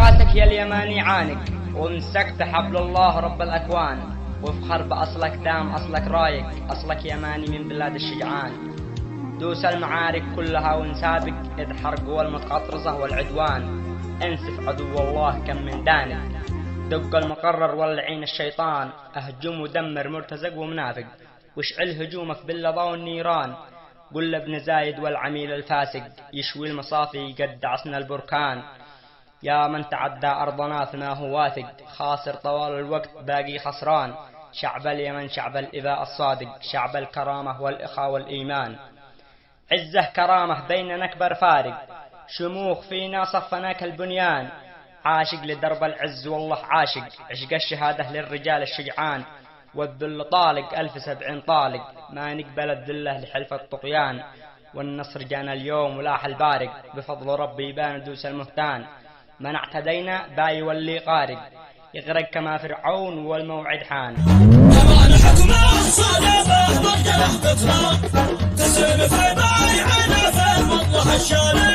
راسك يا اليماني عانق، ومسكت حبل الله رب الأكوان، وافخر بأصلك دام أصلك رايق، أصلك يماني من بلاد الشجعان. دوس المعارك كلها وانسابق، إذ حرق والمتقطرزة والعدوان. انسف عدو الله كم من دانق، دق المقرر والعين الشيطان. اهجم ودمر مرتزق ومنافق، واشعل هجومك باللظى والنيران. قل لابن زايد والعميل الفاسق، يشوي المصافي يقد عصن البركان. يا من تعدى أرضنا فما هو واثق، خاسر طوال الوقت باقي خسران. شعب اليمن شعب الإذاء الصادق، شعب الكرامة والإخاء والإيمان. عزه كرامة بيننا أكبر فارق، شموخ فينا صفناك البنيان. عاشق لدرب العز والله عاشق، عشق الشهادة للرجال الشجعان. والذل طالق 1070 طالق، ما نقبل الذلة لحلف الطغيان. والنصر جانا اليوم ولاح البارق، بفضل ربي يبان دوس المهتان. من اعتدينا باي واللي قارق، يغرق كما فرعون والموعد حان. طبعا حكمه صلبه مقتله بكره، تسلم في بايعنا في المطلح الشامل.